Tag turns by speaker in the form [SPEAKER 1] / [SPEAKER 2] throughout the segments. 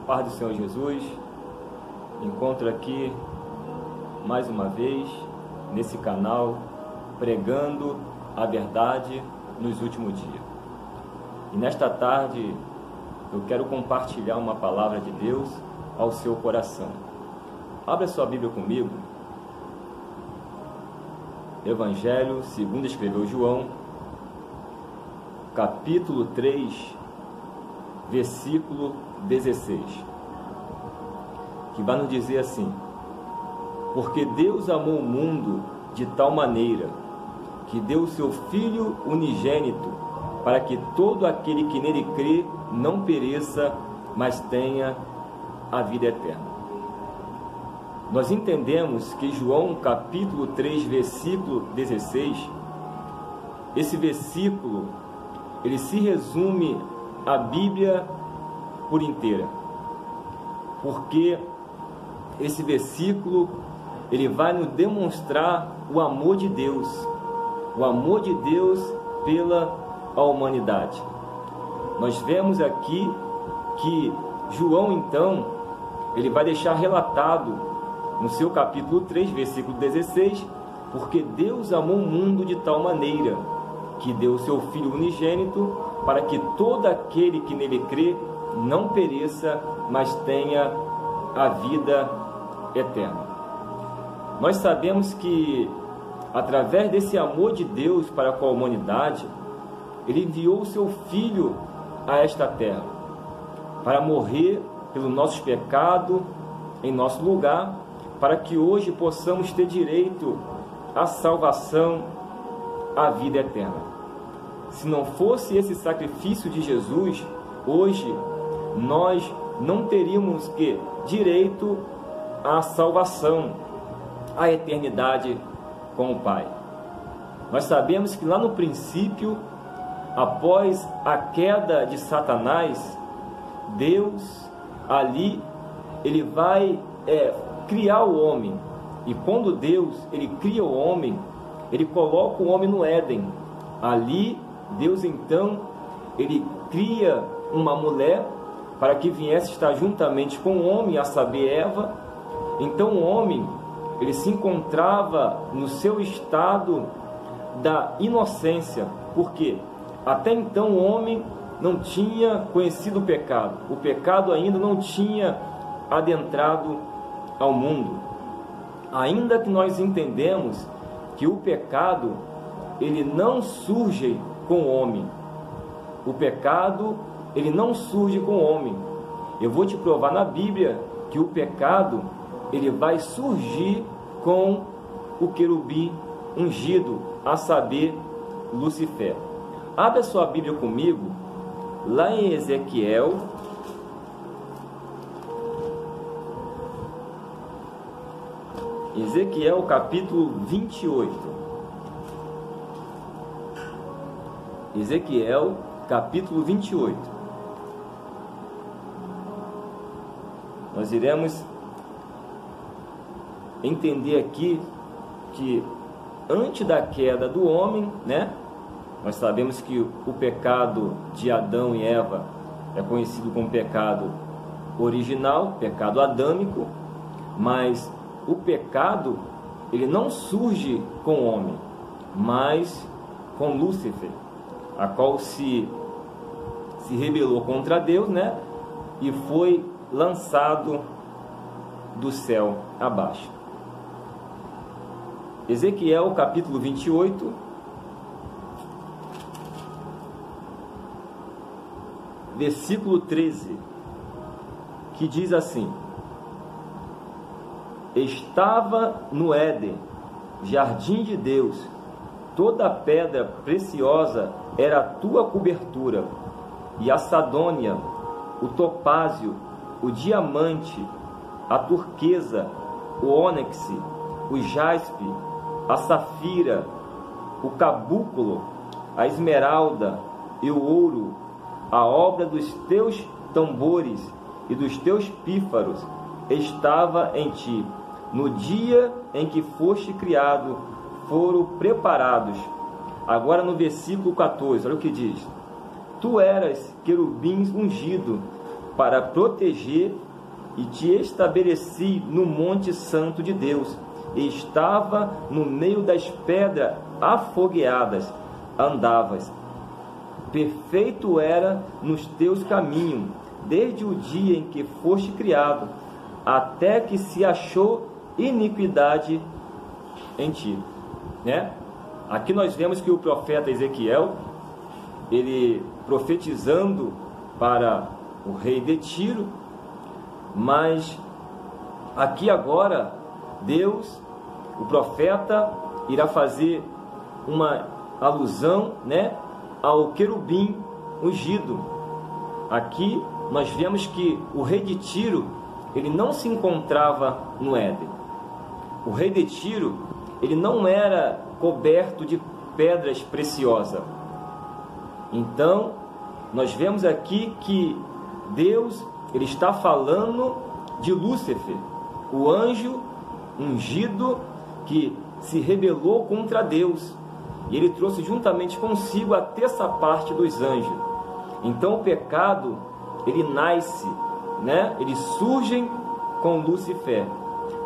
[SPEAKER 1] Paz do Senhor Jesus, encontro aqui mais uma vez nesse canal pregando a verdade nos últimos dias. E nesta tarde eu quero compartilhar uma palavra de Deus ao seu coração. Abra sua Bíblia comigo. Evangelho segundo escreveu João, capítulo 3, versículo 16, que vai nos dizer assim: porque Deus amou o mundo de tal maneira que deu o seu Filho unigênito, para que todo aquele que nele crê não pereça, mas tenha a vida eterna. Nós entendemos que João capítulo 3, versículo 16, esse versículo, ele se resume a Bíblia por inteira, porque esse versículo ele vai nos demonstrar o amor de Deus pela humanidade. Nós vemos aqui que João então ele vai deixar relatado no seu capítulo 3, versículo 16, porque Deus amou o mundo de tal maneira que deu o seu Filho unigênito, para que todo aquele que nele crê não pereça, mas tenha a vida eterna. Nós sabemos que, através desse amor de Deus para com a humanidade, Ele enviou o seu Filho a esta terra, para morrer pelos nossos pecados, em nosso lugar, para que hoje possamos ter direito à salvação, à vida eterna. Se não fosse esse sacrifício de Jesus, hoje nós não teríamos direito à salvação, à eternidade com o Pai. Nós sabemos que lá no princípio, após a queda de Satanás, Deus ali ele vai criar o homem. E quando Deus ele cria o homem, ele coloca o homem no Éden. Ali Deus então ele cria uma mulher para que viesse estar juntamente com o homem, a saber, Eva. Então o homem ele se encontrava no seu estado da inocência, porque até então o homem não tinha conhecido o pecado ainda não tinha adentrado ao mundo. Ainda que nós entendemos que o pecado ele não surge com o homem. O pecado ele não surge com o homem. Eu vou te provar na Bíblia que o pecado ele vai surgir com o querubim ungido, a saber, Lucifer. Abra sua Bíblia comigo, lá em Ezequiel, capítulo 28. Ezequiel, capítulo 28. Nós iremos entender aqui que antes da queda do homem, nós sabemos que o pecado de Adão e Eva é conhecido como pecado original, pecado adâmico, mas o pecado ele não surge com o homem, mas com Lúcifer, a qual se rebelou contra Deus, e foi lançado do céu abaixo. Ezequiel capítulo 28, versículo 13, que diz assim: estava no Éden, jardim de Deus, toda pedra preciosa era a tua cobertura, e a sadônia, o topázio, o diamante, a turquesa, o ônix, o jaspe, a safira, o cabúculo, a esmeralda e o ouro, a obra dos teus tambores e dos teus pífaros estava em ti. No dia em que foste criado, foram preparados. Agora no versículo 14, olha o que diz: tu eras querubins ungido, para proteger e te estabeleci no monte santo de Deus. E estava no meio das pedras afogueadas, andavas. Perfeito era nos teus caminhos, desde o dia em que foste criado, até que se achou iniquidade em ti. Né? Aqui nós vemos que o profeta Ezequiel, ele profetizando para o rei de Tiro, mas aqui agora Deus, o profeta, irá fazer uma alusão, né, ao querubim ungido. Aqui nós vemos que o rei de Tiro, ele não se encontrava no Éden. O rei de Tiro, ele não era coberto de pedras preciosas. Então, nós vemos aqui que Deus, ele está falando de Lúcifer, o anjo ungido que se rebelou contra Deus, e ele trouxe juntamente consigo a terça parte dos anjos. Então o pecado, ele nasce, né? Ele surge com Lúcifer.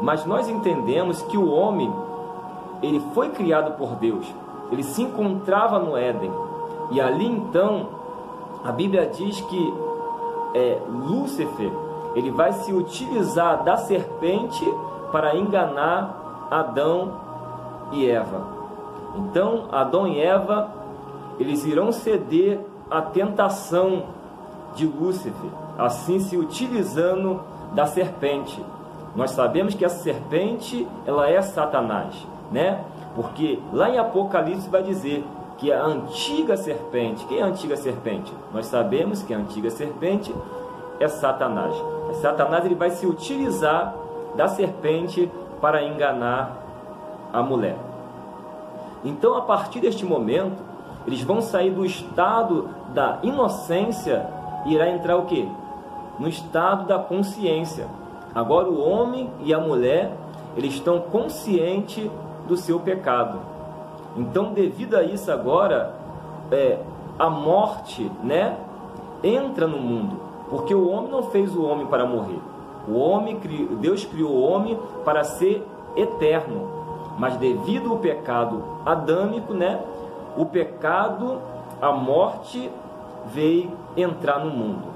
[SPEAKER 1] Mas nós entendemos que o homem, ele foi criado por Deus, ele se encontrava no Éden, e ali então a Bíblia diz que Lúcifer, ele vai se utilizar da serpente para enganar Adão e Eva. Então Adão e Eva, eles irão ceder à tentação de Lúcifer, assim se utilizando da serpente. Nós sabemos que essa serpente, ela é Satanás, né? Porque lá em Apocalipse vai dizer que a antiga serpente, quem é a antiga serpente? Nós sabemos que a antiga serpente é Satanás. Satanás, ele vai se utilizar da serpente para enganar a mulher. Então, a partir deste momento, eles vão sair do estado da inocência e irá entrar o quê? No estado da consciência. Agora o homem e a mulher, eles estão conscientes do seu pecado. Então, devido a isso agora, a morte, né, entra no mundo, porque o homem não fez o homem para morrer. Deus criou o homem para ser eterno, mas devido ao pecado adâmico, né, o pecado, a morte veio entrar no mundo.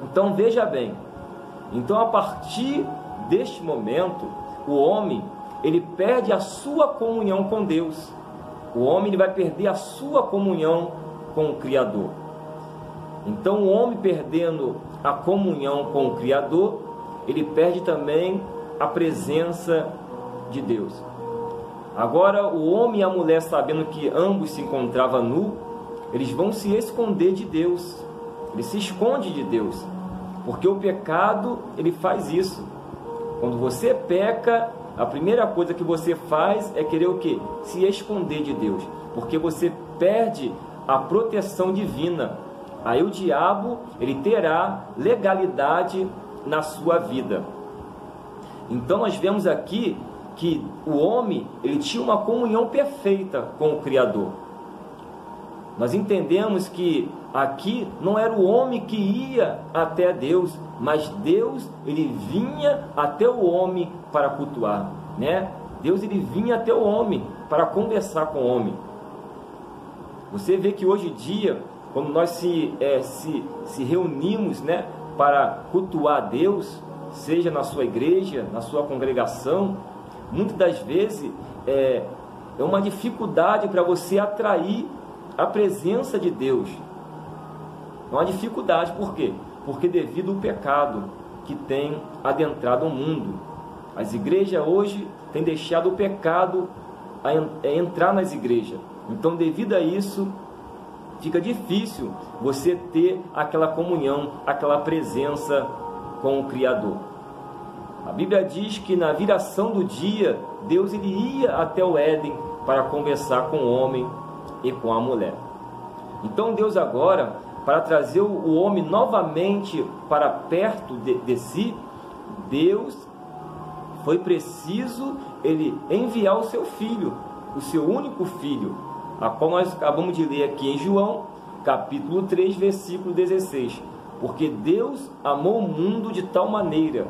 [SPEAKER 1] Então veja bem, então a partir deste momento, o homem, ele perde a sua comunhão com Deus. O homem, ele vai perder a sua comunhão com o Criador. Então o homem, perdendo a comunhão com o Criador, ele perde também a presença de Deus. Agora o homem e a mulher, sabendo que ambos se encontravam nus, eles vão se esconder de Deus. Ele se esconde de Deus, porque o pecado, ele faz isso. Quando você peca, a primeira coisa que você faz é querer o quê? Se esconder de Deus, porque você perde a proteção divina. Aí o diabo, ele terá legalidade na sua vida. Então nós vemos aqui que o homem, ele tinha uma comunhão perfeita com o Criador. Nós entendemos que aqui não era o homem que ia até Deus, mas Deus, ele vinha até o homem para cultuar, né? Deus, ele vinha até o homem para conversar com o homem. Você vê que hoje em dia, quando nós se reunimos, né, para cultuar a Deus, seja na sua igreja, na sua congregação, muitas das vezes é uma dificuldade para você atrair a presença de Deus. É uma dificuldade, por quê? Porque devido ao pecado que tem adentrado o mundo. As igrejas hoje têm deixado o pecado entrar nas igrejas. Então, devido a isso, fica difícil você ter aquela comunhão, aquela presença com o Criador. A Bíblia diz que na viração do dia, Deus, ele ia até o Éden para conversar com o homem e com a mulher. Então Deus agora, para trazer o homem novamente para perto de si, Deus foi preciso ele enviar o seu filho, o seu único filho, a qual nós acabamos de ler aqui em João, capítulo 3, versículo 16. Porque Deus amou o mundo de tal maneira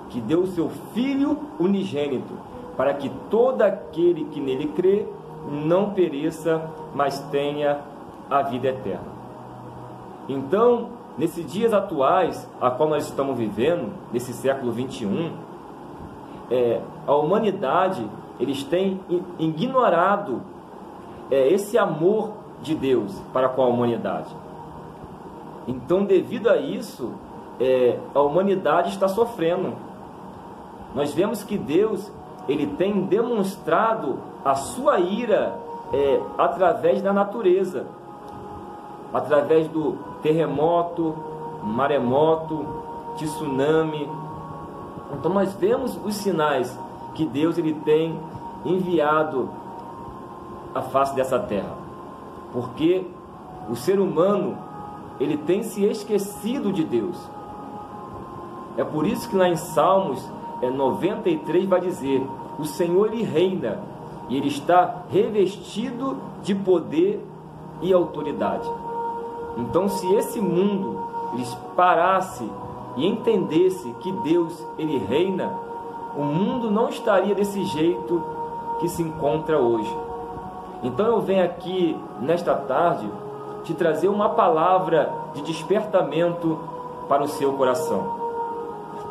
[SPEAKER 1] que deu o seu Filho unigênito, para que todo aquele que nele crê não pereça, mas tenha a vida eterna. Então, nesses dias atuais, a qual nós estamos vivendo, nesse século 21, a humanidade, eles têm ignorado esse amor de Deus para com a humanidade. Então, devido a isso, a humanidade está sofrendo. Nós vemos que Deus, ele tem demonstrado a sua ira através da natureza, através do terremoto, maremoto, tsunami. Então nós vemos os sinais que Deus ele tem enviado à face dessa terra, porque o ser humano ele tem se esquecido de Deus. É por isso que lá em Salmos 93 vai dizer: o Senhor ele reina e ele está revestido de poder e autoridade. Então, se esse mundo eles parasse e entendesse que Deus ele reina, o mundo não estaria desse jeito que se encontra hoje. Então eu venho aqui nesta tarde te trazer uma palavra de despertamento para o seu coração.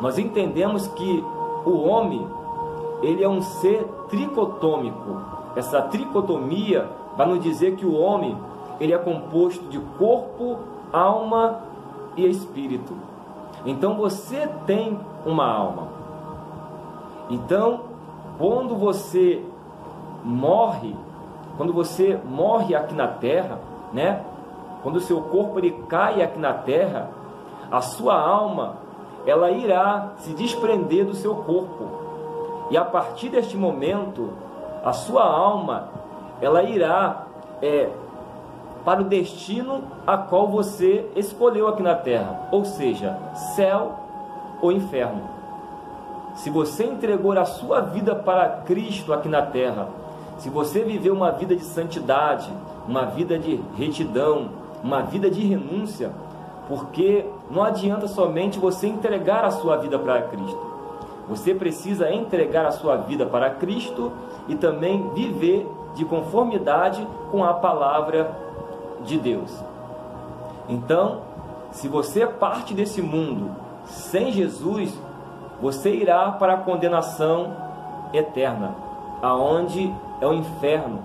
[SPEAKER 1] Nós entendemos que o homem ele é um ser tricotômico. Essa tricotomia vai nos dizer que o homem ele é composto de corpo, alma e espírito. Então você tem uma alma. Então, quando você morre aqui na terra, né? Quando o seu corpo ele cai aqui na terra, a sua alma ela irá se desprender do seu corpo. E a partir deste momento, a sua alma ela irá para o destino a qual você escolheu aqui na terra, ou seja, céu ou inferno. Se você entregou a sua vida para Cristo aqui na terra, se você viveu uma vida de santidade, uma vida de retidão, uma vida de renúncia, porque não adianta somente você entregar a sua vida para Cristo. Você precisa entregar a sua vida para Cristo e também viver de conformidade com a palavra de Deus. Então, se você parte desse mundo sem Jesus, você irá para a condenação eterna, aonde é o inferno,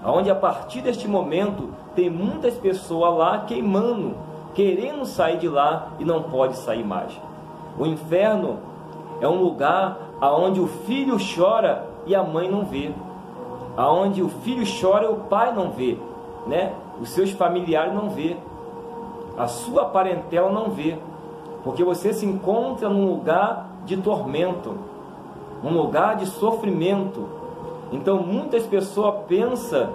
[SPEAKER 1] aonde a partir deste momento tem muitas pessoas lá queimando, querendo sair de lá e não pode sair mais. O inferno é um lugar aonde o filho chora e a mãe não vê, aonde o filho chora e o pai não vê, né? Os seus familiares não vê, a sua parentela não vê, porque você se encontra num lugar de tormento, um lugar de sofrimento. Então muitas pessoas pensam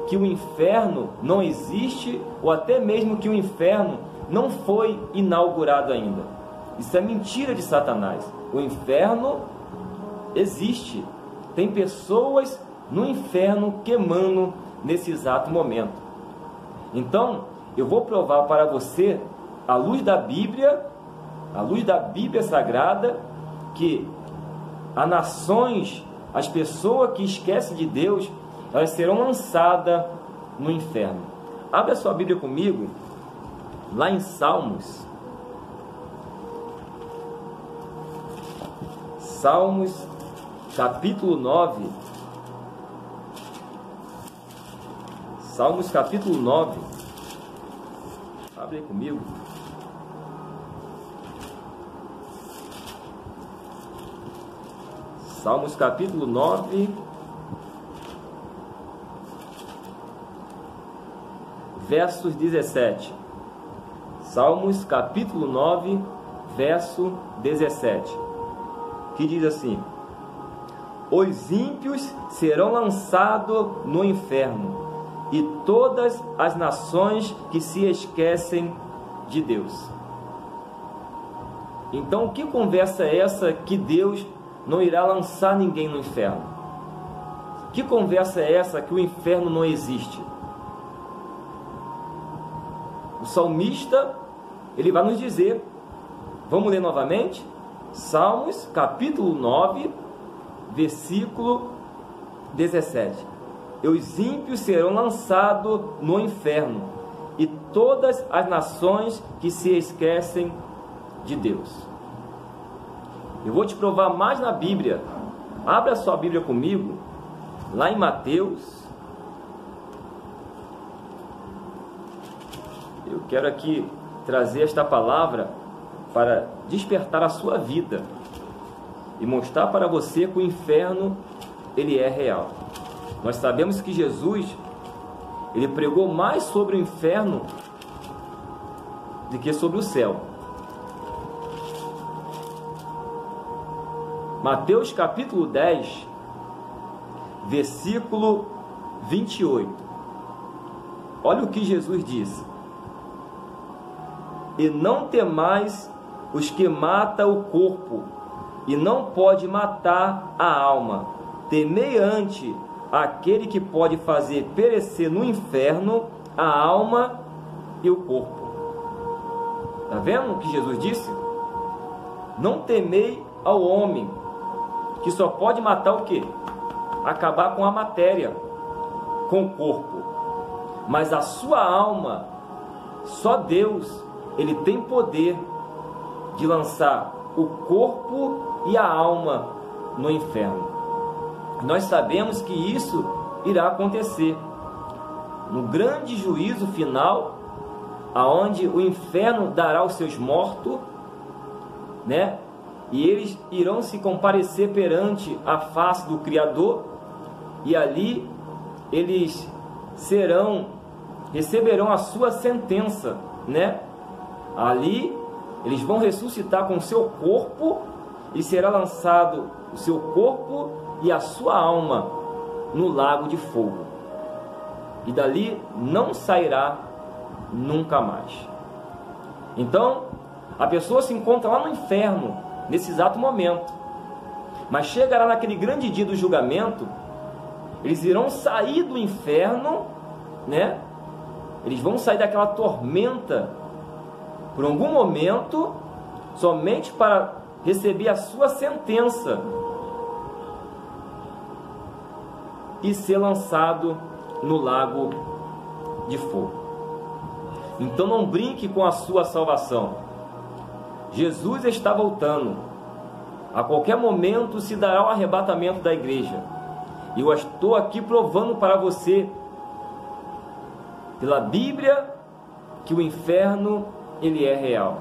[SPEAKER 1] que o inferno não existe, ou até mesmo que o inferno não foi inaugurado ainda. Isso é mentira de Satanás. O inferno existe, tem pessoas no inferno queimando nesse exato momento. Então eu vou provar para você, à luz da Bíblia Sagrada, que as nações, as pessoas que esquecem de Deus, elas serão lançadas no inferno. Abra sua Bíblia comigo, lá em Salmos. Salmos, capítulo 9. Salmos, capítulo 9. Abre aí comigo. Salmos, capítulo 9. Versos 17. Salmos capítulo 9, verso 17, que diz assim: os ímpios serão lançados no inferno, e todas as nações que se esquecem de Deus. Então, que conversa é essa que Deus não irá lançar ninguém no inferno? Que conversa é essa que o inferno não existe? O salmista, ele vai nos dizer. Vamos ler novamente? Salmos, capítulo 9, versículo 17. E os ímpios serão lançados no inferno, e todas as nações que se esquecem de Deus. Eu vou te provar mais na Bíblia. Abra sua Bíblia comigo, lá em Mateus. Eu quero aqui trazer esta palavra para despertar a sua vida e mostrar para você que o inferno, ele é real. Nós sabemos que Jesus, ele pregou mais sobre o inferno do que sobre o céu. Mateus capítulo 10, versículo 28. Olha o que Jesus disse: e não temais os que matam o corpo, e não pode matar a alma. Temei ante aquele que pode fazer perecer no inferno a alma e o corpo. Está vendo o que Jesus disse? Não temei ao homem, que só pode matar o quê? Acabar com a matéria, com o corpo. Mas a sua alma, só Deus, ele tem poder de lançar o corpo e a alma no inferno. Nós sabemos que isso irá acontecer no grande juízo final, aonde o inferno dará os seus mortos, né? E eles irão se comparecer perante a face do Criador, e ali eles receberão a sua sentença, né? Ali eles vão ressuscitar com o seu corpo, e será lançado o seu corpo e a sua alma no lago de fogo, e dali não sairá nunca mais. Então a pessoa se encontra lá no inferno nesse exato momento, mas chegará naquele grande dia do julgamento. Eles irão sair do inferno, né? Eles vão sair daquela tormenta por algum momento, somente para receber a sua sentença e ser lançado no lago de fogo. Então não brinque com a sua salvação. Jesus está voltando. A qualquer momento se dará o arrebatamento da igreja. E eu estou aqui provando para você, pela Bíblia, que o inferno, ele é real.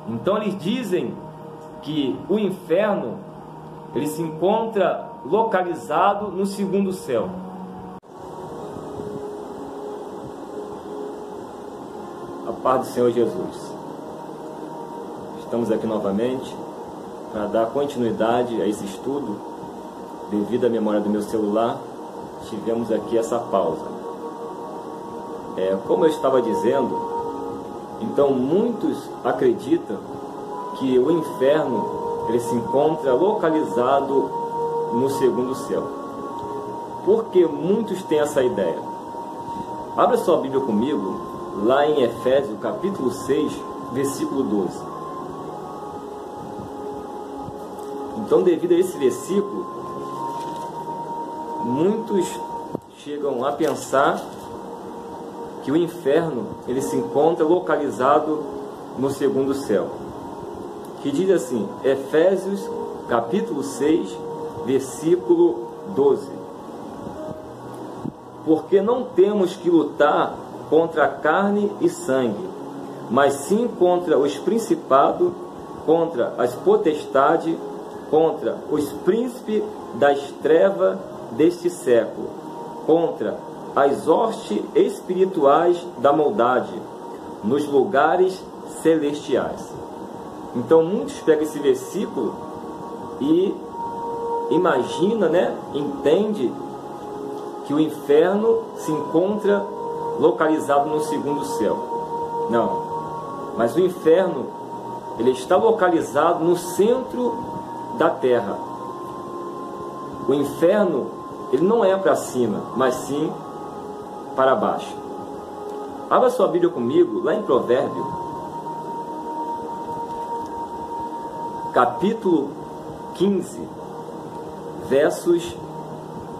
[SPEAKER 1] Então eles dizem que o inferno, ele se encontra localizado no segundo céu. A paz do Senhor Jesus. Estamos aqui novamente para dar continuidade a esse estudo. Devido à memória do meu celular, tivemos aqui essa pausa. Como eu estava dizendo, então muitos acreditam que o inferno, ele se encontra localizado no segundo céu. Por que muitos têm essa ideia? Abra sua Bíblia comigo, lá em Efésios capítulo 6, versículo 12. Então, devido a esse versículo, muitos chegam a pensar que o inferno, ele se encontra localizado no segundo céu. Que diz assim, Efésios capítulo 6, versículo 12. Porque não temos que lutar contra carne e sangue, mas sim contra os principados, contra as potestades, contra os príncipes das trevas deste século, contra as hostes espirituais da maldade nos lugares celestiais. Então muitos pegam esse versículo e imagina, né, entende que o inferno se encontra localizado no segundo céu. Não, mas o inferno, ele está localizado no centro da terra. O inferno, ele não é para cima, mas sim para baixo. Abra sua Bíblia comigo, lá em Provérbios, capítulo 15, versos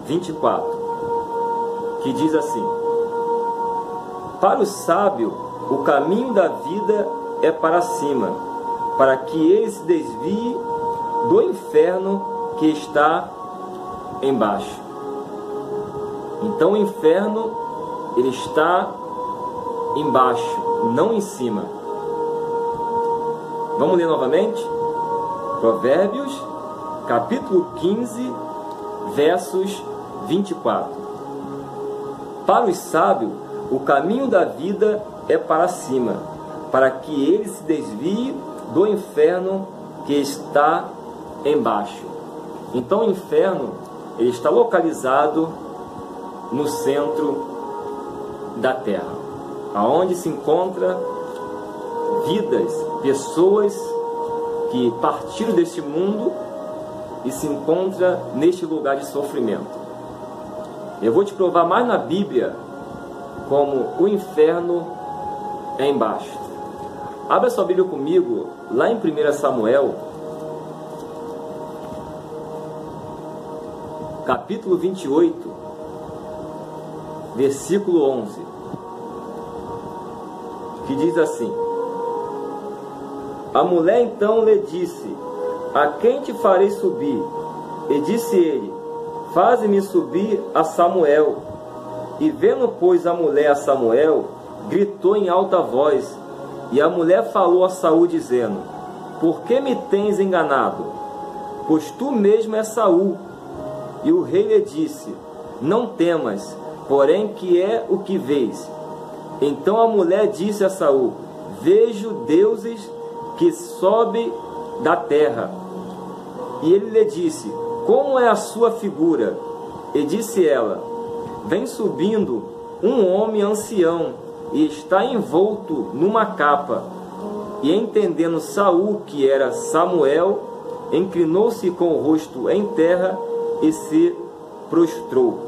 [SPEAKER 1] 24, que diz assim: para o sábio, o caminho da vida é para cima, para que ele se desvie do inferno que está embaixo. Então o inferno, ele está embaixo, não em cima. Vamos ler novamente? Provérbios, capítulo 15, versos 24. Para os sábios, o caminho da vida é para cima, para que ele se desvie do inferno que está embaixo. Então o inferno, ele está localizado no centro da terra, aonde se encontra vidas, pessoas que partiram deste mundo e se encontram neste lugar de sofrimento. Eu vou te provar mais na Bíblia como o inferno é embaixo. Abra sua Bíblia comigo lá em 1 Samuel, capítulo 28, versículo 11, que diz assim: a mulher então lhe disse: a quem te farei subir? E disse ele: faze-me subir a Samuel. E vendo, pois, a mulher a Samuel, gritou em alta voz. E a mulher falou a Saul, dizendo: por que me tens enganado? Pois tu mesmo és Saul. E o rei lhe disse: não temas, porém que é o que vês? Então a mulher disse a Saul: vejo deuses que sobem da terra. E ele lhe disse: como é a sua figura? E disse ela: vem subindo um homem ancião, e está envolto numa capa. E entendendo Saul que era Samuel, inclinou-se com o rosto em terra e se prostrou.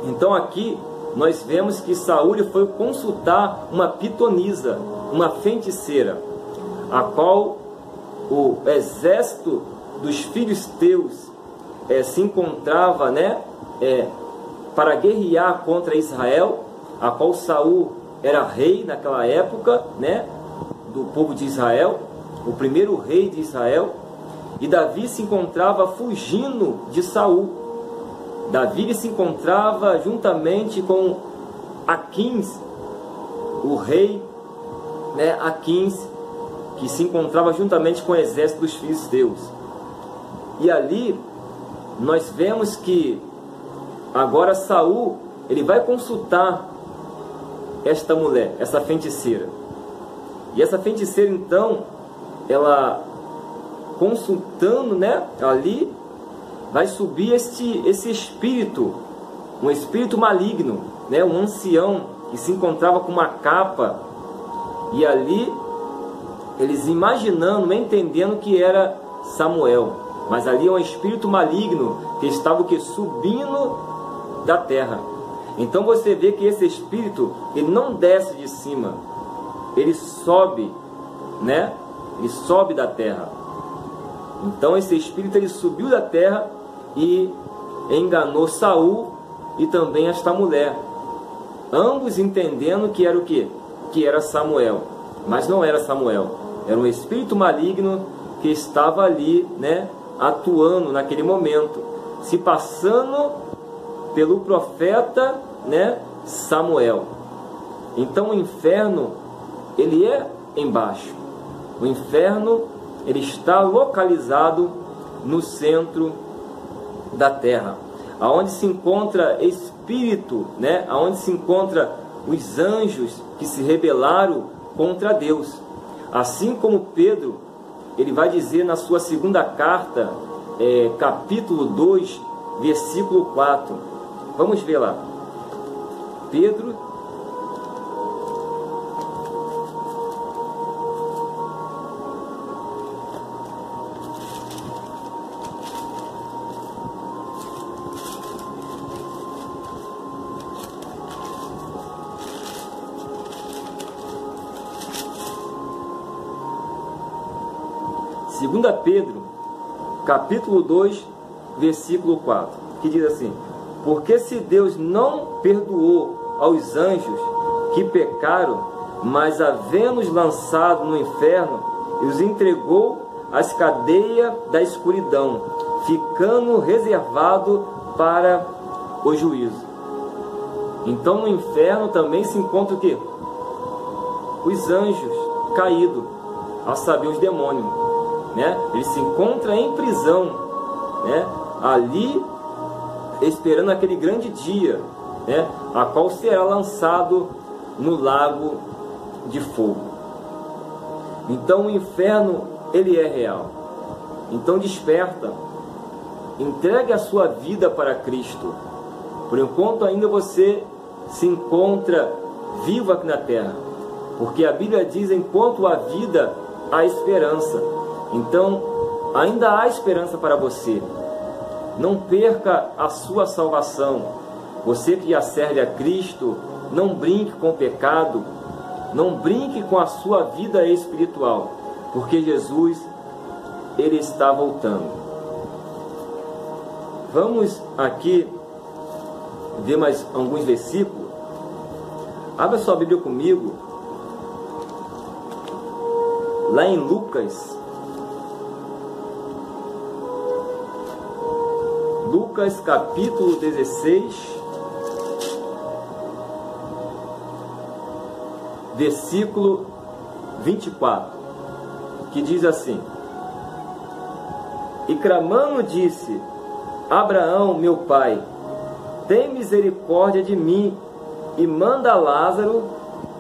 [SPEAKER 1] Então aqui nós vemos que Saul foi consultar uma pitonisa, uma feiticeira, a qual o exército dos filisteus se encontrava, para guerrear contra Israel, a qual Saul era rei naquela época, do povo de Israel, o primeiro rei de Israel. E Davi se encontrava fugindo de Saul. Davi se encontrava juntamente com Aquins, o rei, Aquins, que se encontrava juntamente com o exército dos filisteus. E ali nós vemos que agora Saul, ele vai consultar esta mulher, essa feiticeira. E essa feiticeira então, ela consultando, ali vai subir esse espírito, um espírito maligno, um ancião que se encontrava com uma capa. E ali eles imaginando, entendendo que era Samuel, mas ali é um espírito maligno que estava subindo da terra. Então você vê que esse espírito, ele não desce de cima, ele sobe, ele sobe da terra. Então esse espírito, ele subiu da terra e enganou Saul e também esta mulher, ambos entendendo que era o quê? Que era Samuel, mas não era Samuel, era um espírito maligno que estava ali, atuando naquele momento, se passando pelo profeta, Samuel. Então o inferno, ele é embaixo. O inferno, ele está localizado no centro da terra, aonde se encontra espírito, aonde se encontra os anjos que se rebelaram contra Deus. Assim como Pedro, ele vai dizer na sua segunda carta, capítulo 2, versículo 4. Vamos ver lá. Pedro, 2 Pedro, capítulo 2, versículo 4, que diz assim: porque se Deus não perdoou aos anjos que pecaram, mas havendo-os lançado no inferno, os entregou às cadeias da escuridão, ficando reservado para o juízo. Então no inferno também se encontra o quê? Os anjos caídos, a saber, os demônios, né? Eles se encontram em prisão, né? Ali esperando aquele grande dia, né? A qual será lançado no lago de fogo. Então o inferno, ele é real. Então desperta, entregue a sua vida para Cristo. Por enquanto ainda você se encontra vivo aqui na terra, porque a Bíblia diz: enquanto há vida, há esperança. Então ainda há esperança para você. Não perca a sua salvação. Você que já serve a Cristo, não brinque com o pecado, não brinque com a sua vida espiritual, porque Jesus, ele está voltando. Vamos aqui ver mais alguns versículos. Abra sua Bíblia comigo, lá em Lucas. Lucas capítulo 16, versículo 24, que diz assim: e clamando disse: Abraão, meu pai, tem misericórdia de mim e manda Lázaro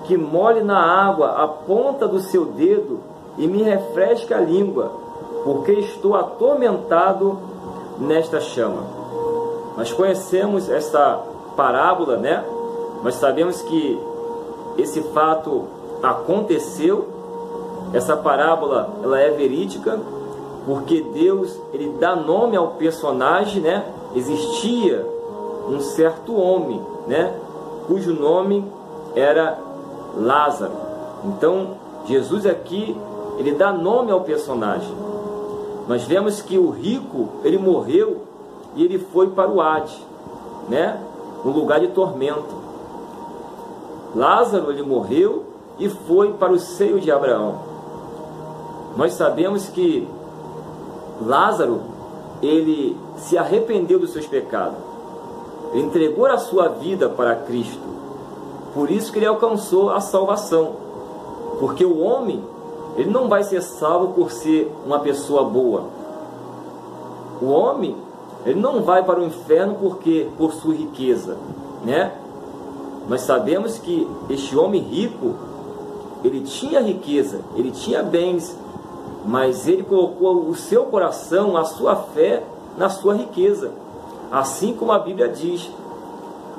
[SPEAKER 1] que molhe na água a ponta do seu dedo e me refresque a língua, porque estou atormentado nesta chama. Nós conhecemos essa parábola, né? Nós sabemos que esse fato aconteceu. Essa parábola, ela é verídica, porque Deus, ele dá nome ao personagem, né? Existia um certo homem, né? Cujo nome era Lázaro. Então Jesus aqui, ele dá nome ao personagem. Nós vemos que o rico, ele morreu e ele foi para o Hades, né? No lugar de tormento. Lázaro, ele morreu e foi para o seio de Abraão. Nós sabemos que Lázaro, ele se arrependeu dos seus pecados. Ele entregou a sua vida para Cristo. Por isso que ele alcançou a salvação. Porque o homem, ele não vai ser salvo por ser uma pessoa boa. O homem, ele não vai para o inferno porque possui riqueza, né? Nós sabemos que este homem rico, ele tinha riqueza, ele tinha bens, mas ele colocou o seu coração, a sua fé na sua riqueza. Assim como a Bíblia diz: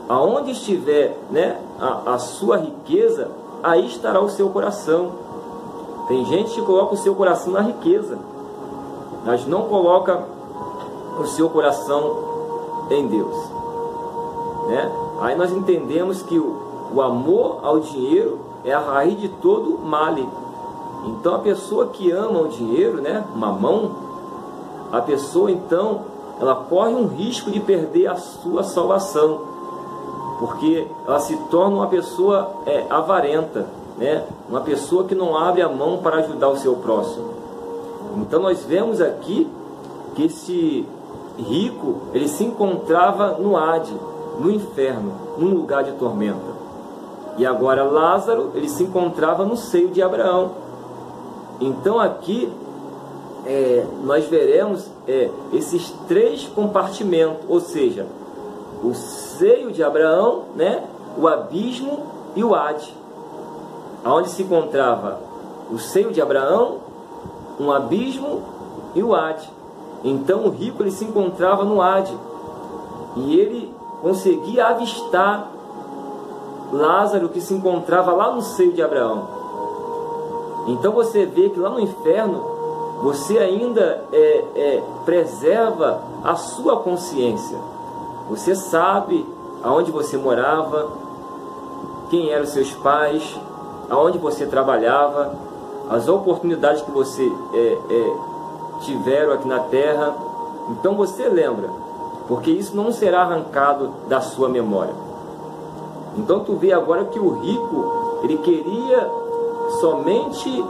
[SPEAKER 1] aonde estiver, né, a sua riqueza, aí estará o seu coração. Tem gente que coloca o seu coração na riqueza, mas não coloca o seu coração em Deus, né? Aí nós entendemos que o amor ao dinheiro é a raiz de todo mal. Então a pessoa que ama o dinheiro, né, mamão, a pessoa então, ela corre um risco de perder a sua salvação, porque ela se torna uma pessoa avarenta, né? Uma pessoa que não abre a mão para ajudar o seu próximo. Então nós vemos aqui que esse rico, ele se encontrava no Hades, no inferno, num lugar de tormenta. E agora Lázaro, ele se encontrava no seio de Abraão. Então aqui nós veremos esses três compartimentos, ou seja, o seio de Abraão, né, o abismo e o Hades. Onde se encontrava o seio de Abraão, um abismo e o Hades. Então o rico, ele se encontrava no Hades e ele conseguia avistar Lázaro, que se encontrava lá no seio de Abraão. Então você vê que lá no inferno você ainda preserva a sua consciência. Você sabe aonde você morava, quem eram os seus pais, aonde você trabalhava, as oportunidades que você tiveram aqui na terra. Então você lembra, porque isso não será arrancado da sua memória. Então tu vê agora que o rico, ele queria somente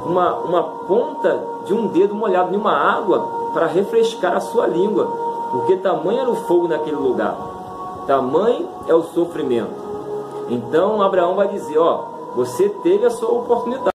[SPEAKER 1] uma ponta de um dedo molhado em uma água para refrescar a sua língua, porque tamanho era o fogo naquele lugar, tamanho é o sofrimento. Então Abraão vai dizer, ó, você teve a sua oportunidade.